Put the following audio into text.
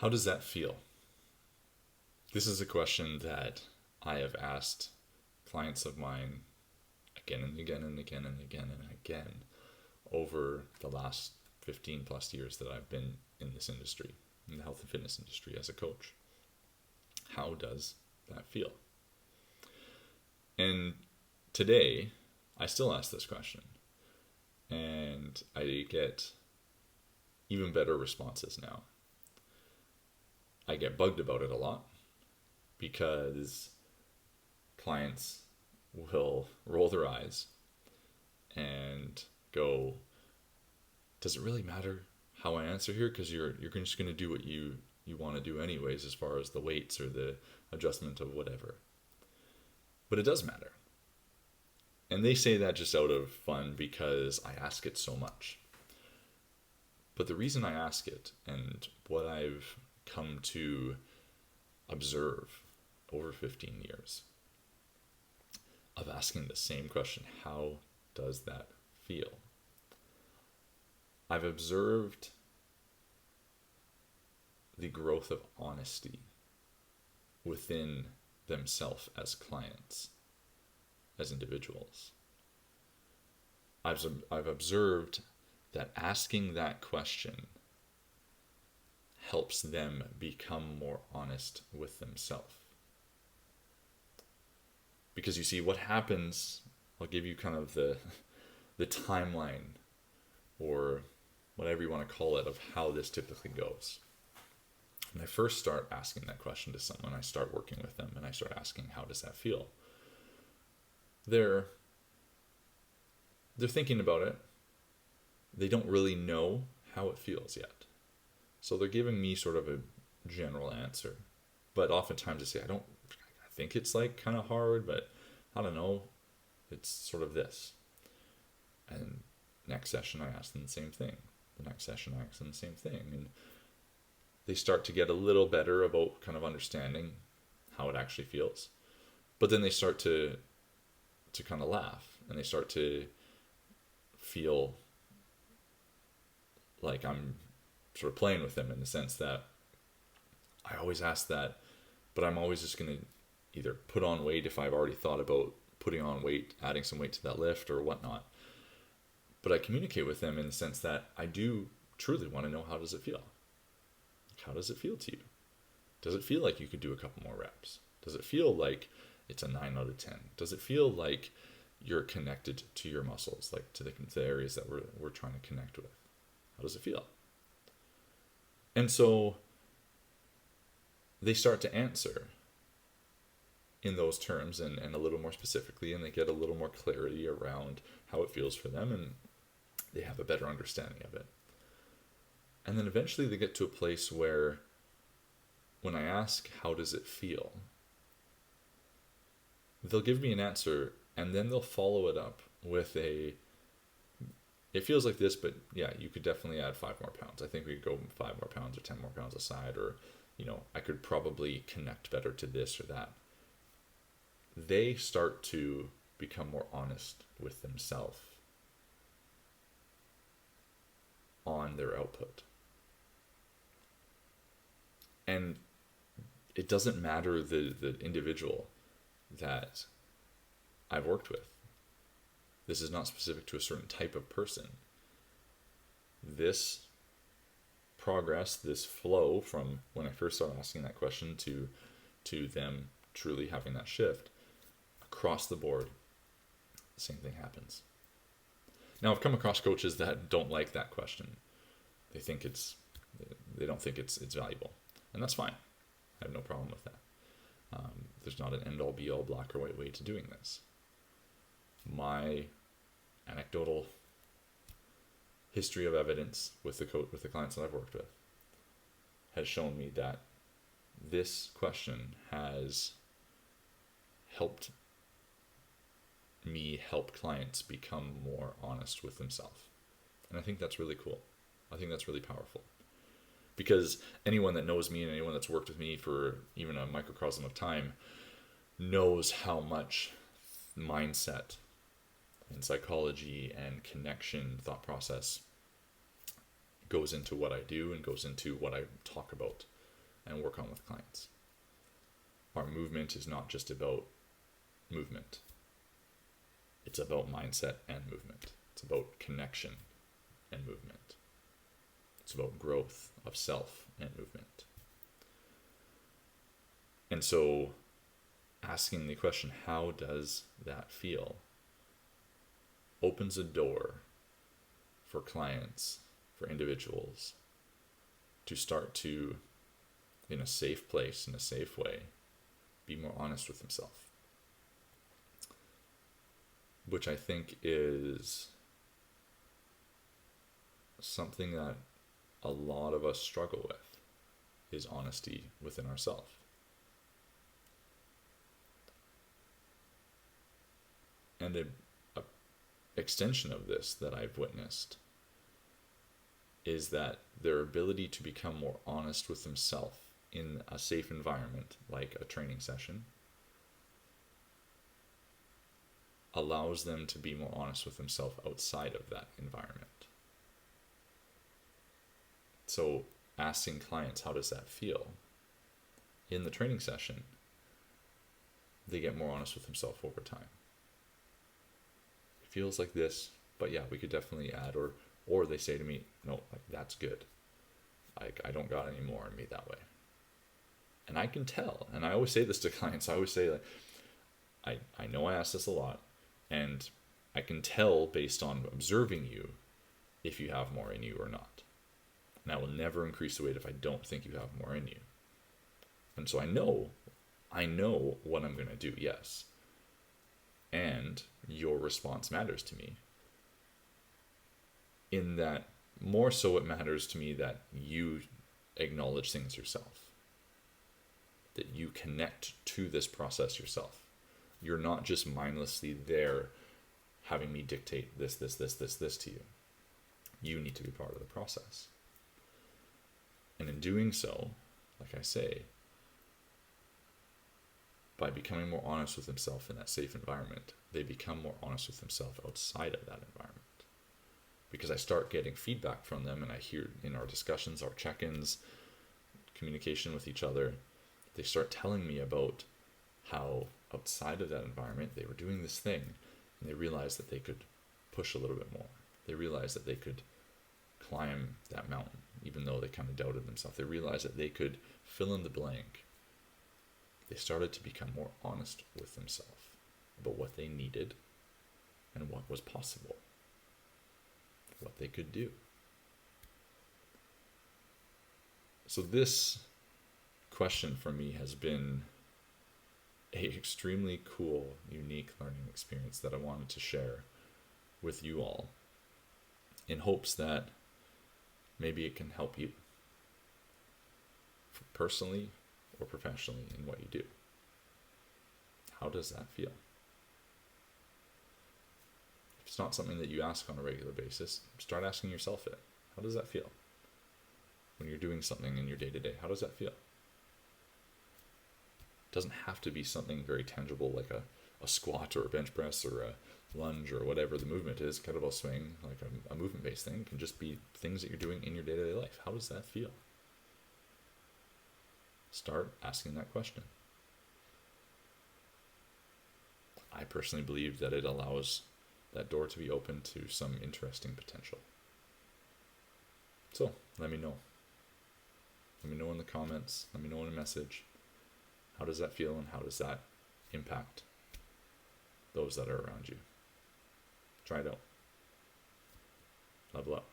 How does that feel? This is a question that I have asked clients of mine again and again and again and again and again over the last 15 plus years that I've been in this industry, in the health and fitness industry as a coach. How does that feel? And today, I still ask this question, and I get even better responses now. I get bugged about it a lot because clients will roll their eyes and go, does it really matter how I answer here? Because you're just going to do what you want to do anyways, as far as the weights or the adjustment of whatever. But it does matter. And they say that just out of fun because I ask it so much. But the reason I ask it, and what I've come to observe over 15 years of asking the same question, how does that feel? I've observed the growth of honesty within themselves as clients, as individuals. I've observed that asking that question helps them become more honest with themselves. Because you see, what happens, I'll give you kind of the timeline, or whatever you want to call it, of how this typically goes. When I first start asking that question to someone, I start working with them and I start asking, how does that feel? They're thinking about it. They don't really know how it feels yet. So they're giving me sort of a general answer. But oftentimes they say, I think it's like kind of hard, but I don't know. It's sort of this. And next session I ask them the same thing. The next session I ask them the same thing. And they start to get a little better about kind of understanding how it actually feels. But then they start to kind of laugh, and they start to feel like I'm sort of playing with them, in the sense that I always ask that, but I'm always just going to either put on weight if I've already thought about putting on weight, adding some weight to that lift or whatnot. But I communicate with them in the sense that I do truly want to know, how does it feel? How does it feel to you? Does it feel like you could do a couple more reps? Does it feel like it's a 9 out of 10? Does it feel like you're connected to your muscles, like to the areas that we're trying to connect with? How does it feel? And so they start to answer in those terms, and a little more specifically, and they get a little more clarity around how it feels for them, and they have a better understanding of it. And then eventually they get to a place where, when I ask, how does it feel? They'll give me an answer, and then they'll follow it up with it feels like this, but yeah, you could definitely add 5 more pounds. I think we could go 5 more pounds or 10 more pounds aside, or, I could probably connect better to this or that. They start to become more honest with themselves on their output. And it doesn't matter the individual that I've worked with. This is not specific to a certain type of person. This progress, this flow from when I first started asking that question to them truly having that shift, across the board, the same thing happens. Now, I've come across coaches that don't like that question. They don't think it's valuable, and that's fine. I have no problem with that. There's not an end-all be-all black or white way to doing this. My anecdotal history of evidence with the clients that I've worked with has shown me that this question has helped me help clients become more honest with themselves. And I think that's really cool. I think that's really powerful. Because anyone that knows me and anyone that's worked with me for even a microcosm of time knows how much mindset and psychology and connection, thought process goes into what I do and goes into what I talk about and work on with clients. Our movement is not just about movement. It's about mindset and movement. It's about connection and movement. It's about growth of self and movement. And so asking the question, how does that feel, opens a door for clients, for individuals, to start to, in a safe place, in a safe way, be more honest with themselves. Which I think is something that a lot of us struggle with, is honesty within ourselves. And a extension of this that I've witnessed is that their ability to become more honest with themselves in a safe environment, like a training session, allows them to be more honest with themselves outside of that environment. So asking clients, how does that feel? In the training session, they get more honest with themselves over time. It feels like this, but yeah, we could definitely add, or they say to me, no, like that's good. I don't got any more in me that way. And I can tell, and I always say this to clients, I always say, like, I know I ask this a lot, and I can tell based on observing you if you have more in you or not. And I will never increase the weight if I don't think you have more in you. And so I know what I'm going to do, yes. And your response matters to me. In that, more so it matters to me that you acknowledge things yourself. That you connect to this process yourself. You're not just mindlessly there having me dictate this to you. You need to be part of the process. And in doing so, like I say, by becoming more honest with themselves in that safe environment, they become more honest with themselves outside of that environment. Because I start getting feedback from them, and I hear in our discussions, our check-ins, communication with each other, they start telling me about how outside of that environment they were doing this thing, and they realized that they could push a little bit more. They realized that they could climb that mountain, even though they kind of doubted themselves. They realized that they could fill in the blank. They started to become more honest with themselves about what they needed and what was possible, what they could do. So this question for me has been an extremely cool, unique learning experience that I wanted to share with you all, in hopes that maybe it can help you personally or professionally in what you do. How does that feel? If it's not something that you ask on a regular basis, start asking yourself it. How does that feel? When you're doing something in your day-to-day, how does that feel? It doesn't have to be something very tangible like a squat or a bench press or a lunge or whatever the movement is, kettlebell swing, like a movement-based thing. It can just be things that you're doing in your day-to-day life. How does that feel? Start asking that question. I personally believe that it allows that door to be open to some interesting potential. So, let me know. Let me know in the comments. Let me know in a message. How does that feel, and how does that impact those that are around you? Try it out. Level up.